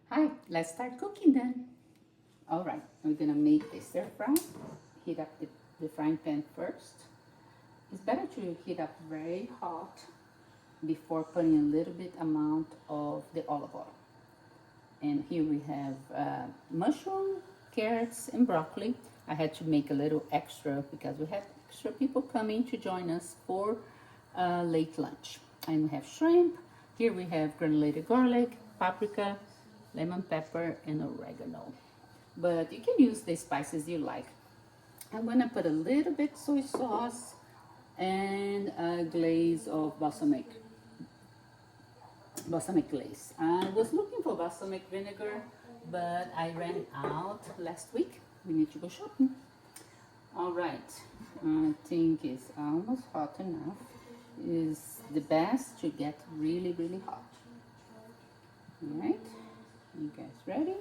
Hi, let's start cooking then. All right, we're gonna make the stir fry. Heat up the frying pan first. It's better to heat up very hot before putting a little bit amount of the olive oil. And here we have mushroom, carrots, and broccoli. I had to make a little extra because we have extra people coming to join us for late lunch. And we have shrimp. Here we have granulated garlic, paprika, lemon pepper, and oregano. But you can use the spices you like. I'm gonna put a little bit soy sauce and a glaze of balsamic glaze. I was looking for balsamic vinegar, but I ran out last week. We need to go shopping. All right, I think it's almost hot enough. It's the best to get really, really hot. All right, you guys ready?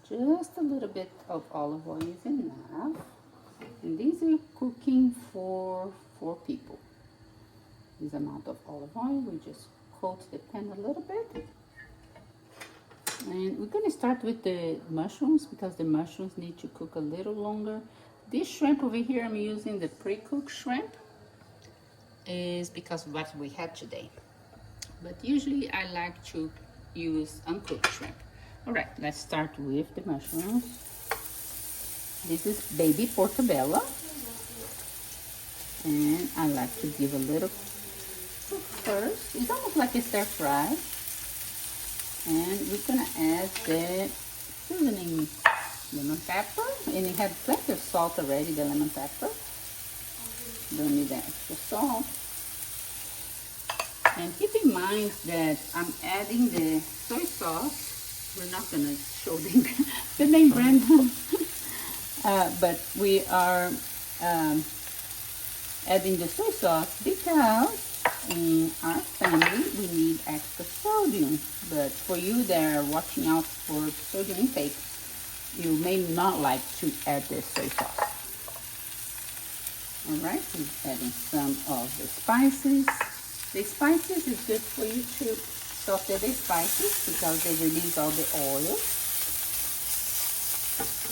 Just a little bit of olive oil is enough. And these are cooking for 4 people. This amount of olive oil, we just coat the pan a little bit. And we're gonna start with the mushrooms because the mushrooms need to cook a little longer. This shrimp over here, I'm using the pre-cooked shrimp, is because of what we had today. But usually I like to use uncooked shrimp. All right, let's start with the mushrooms. This is baby portobello. And I like to give a little cook first. It's almost like a stir fry. And we're gonna add the seasoning lemon pepper. And it had plenty of salt already, the lemon pepper. Don't need the extra salt. And keep in mind that I'm adding the soy sauce. We're not gonna show the name brand, but we are adding the soy sauce because in our family we need extra sodium. But for you that are watching out for sodium intake, you may not like to add the soy sauce. All right, we're adding some of the spices. The spices is good for you to saute the spices because they release all the oil.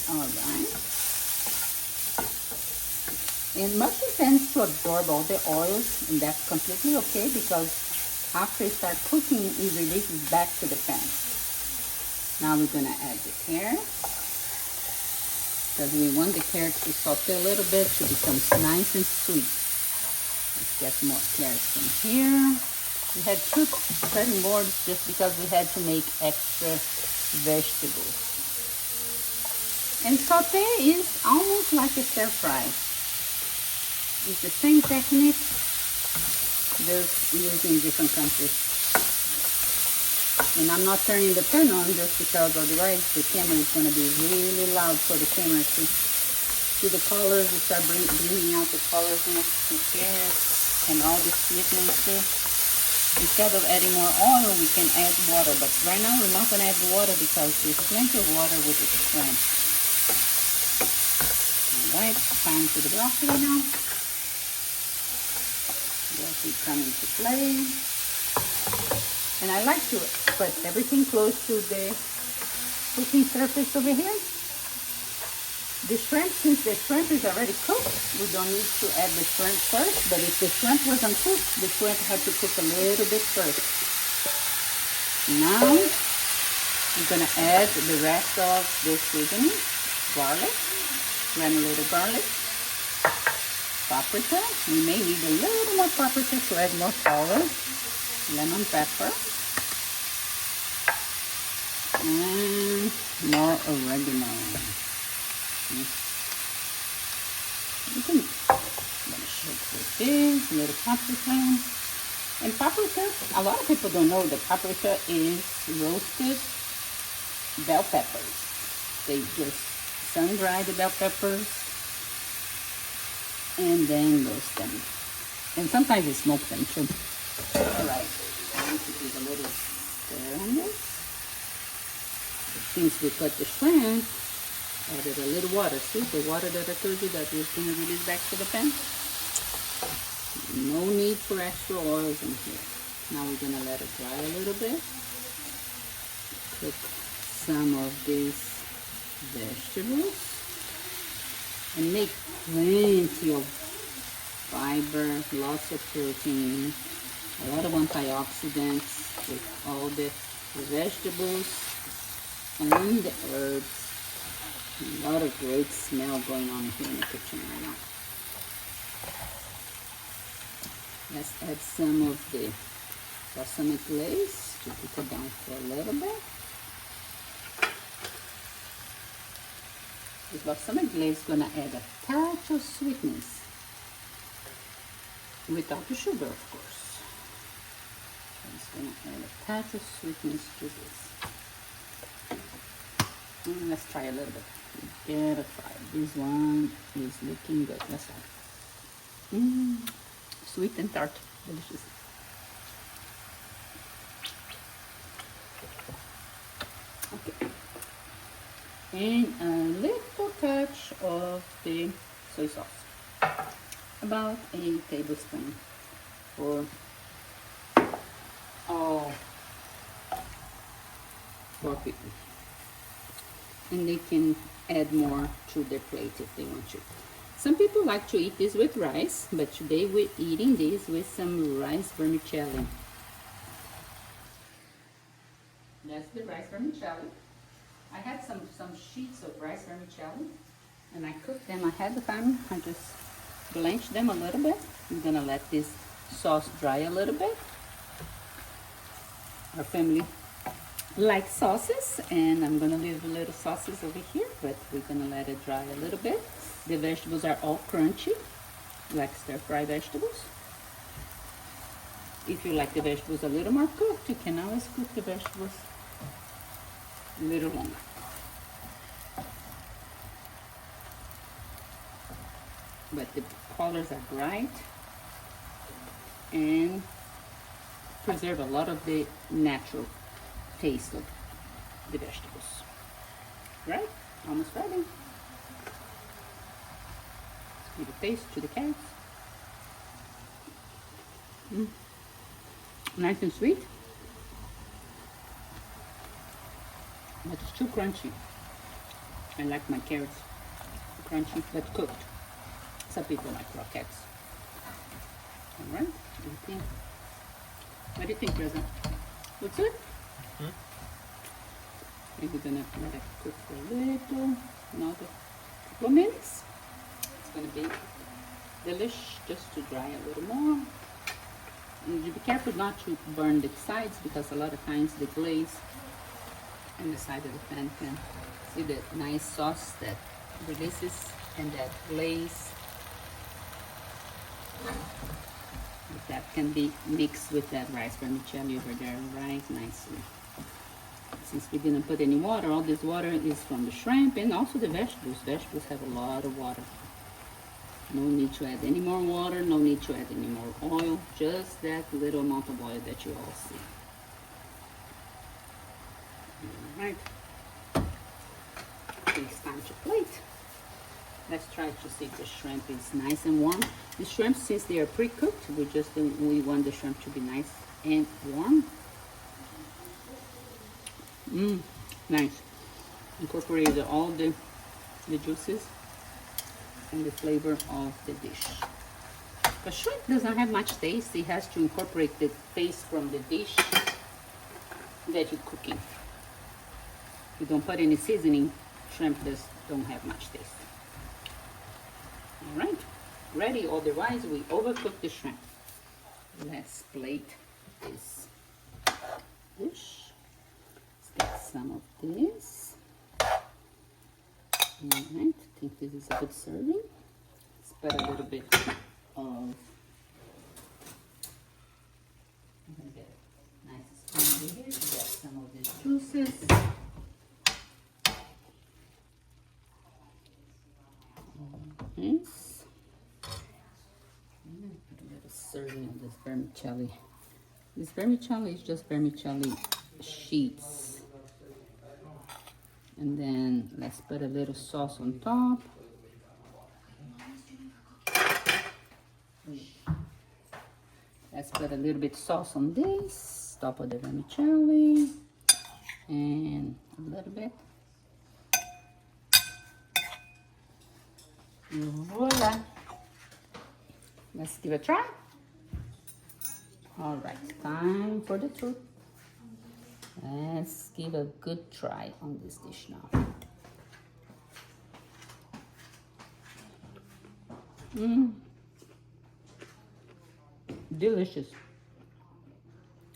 All right. And mushroom tends to absorb all the oils, and that's completely okay because after it starts cooking, it releases back to the pan. Now we're gonna add the carrots because we want the carrots to saute a little bit to become nice and sweet. Let's get more carrots from here. We had 2 cutting boards just because we had to make extra vegetables. And saute is almost like a stir fry. It's the same technique, just used in different countries. And I'm not turning the pan on just because otherwise the camera is going to be really loud for the camera to see the colors. We start bringing out the colors in the carrots and all the sweetness too. Instead of adding more oil, we can add water. But right now we're not going to add the water because there's plenty of water with the shrimp. Alright, time for the broccoli now. Broccoli come into play. And I like to put everything close to the cooking surface over here. The shrimp, since the shrimp is already cooked, we don't need to add the shrimp first. But if the shrimp wasn't cooked, the shrimp had to cook a little bit first. Now, we're gonna add the rest of the seasoning. Garlic, granulated garlic, paprika. We may need a little more paprika to add more color. Lemon pepper. And more oregano. You can shake with this, a little paprika. And paprika, a lot of people don't know that paprika is roasted bell peppers. They just sun-dry the bell peppers and then roast them. And sometimes they smoke them too. All right, I need to give a little stir on this. Since we cut the shrimp, added a little water. See the water that I told you that was going to release back to the pan? No need for extra oils in here. Now we're going to let it dry a little bit. Cook some of these vegetables and make plenty of fiber, lots of protein, a lot of antioxidants with all the vegetables and the herbs. A lot of great smell going on here in the kitchen right now. Let's add some of the balsamic glaze to cook it down for a little bit. This balsamic glaze is gonna add a touch of sweetness without the sugar, of course. It's gonna add a touch of sweetness to this. And let's try a little bit. We gotta try. This one is looking good. Let's try. Sweet and tart, delicious. Okay. And a little touch of the soy sauce. About a tablespoon for all 4 people. And they can add more to their plate if they want to. Some people like to eat this with rice, but today we're eating this with some rice vermicelli. That's the rice vermicelli. I had some sheets of rice vermicelli and I cooked them ahead of time. I just blanched them a little bit. I'm gonna let this sauce dry a little bit. Our family likes sauces and I'm gonna leave a little sauces over here, but we're gonna let it dry a little bit. The vegetables are all crunchy, like stir-fry vegetables. If you like the vegetables a little more cooked, you can always cook the vegetables a little longer. But the colors are bright and preserve a lot of the natural taste of the vegetables. Right? Almost ready. Give a taste to the carrots. Nice and sweet. But it's too crunchy. I like my carrots crunchy but cooked. Some people like croquettes. Alright, what do you think, Reza? Looks good? Maybe we're gonna let it cook for a little, another couple of minutes. It's gonna be delish just to dry a little more. And you be careful not to burn the sides because a lot of times the glaze on the side of the pan can see the nice sauce that releases and that glaze. That can be mixed with that rice vermicelli over there right nicely. Since we didn't put any water, all this water is from the shrimp and also the vegetables. Vegetables have a lot of water. No need to add any more water, no need to add any more oil, just that little amount of oil that you all see. Alright, it's time to plate. Let's try to see if the shrimp is nice and warm. The shrimp, since they are pre-cooked, we want the shrimp to be nice and warm. Nice. Incorporated all the juices and the flavor of the dish. The shrimp doesn't have much taste. It has to incorporate the taste from the dish that you're cooking. If you don't put any seasoning, shrimp don't have much taste. All right, ready. Otherwise, we overcook the shrimp. Let's plate this dish. Let's get some of this. All right, I think this is a good serving. Let's put a little bit of. I'm gonna get a nice spoon over here to get some of these juices. Nice. And put a little serving of this vermicelli. This vermicelli is just vermicelli sheets. And then let's put a little sauce on top. Let's put a little bit sauce on this, top of the vermicelli. And a little bit. Voila. Let's give it a try. All right, time for the truth. Let's give a good try on this dish now. Delicious.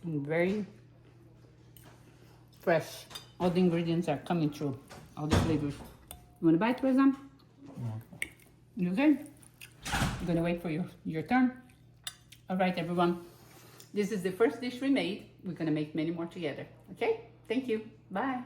And very fresh. All the ingredients are coming through. All the flavors. You want to bite, Razan? Yeah. You okay? I'm gonna wait for your turn. All right, everyone. This is the first dish we made. We're gonna make many more together. Okay? Thank you. Bye.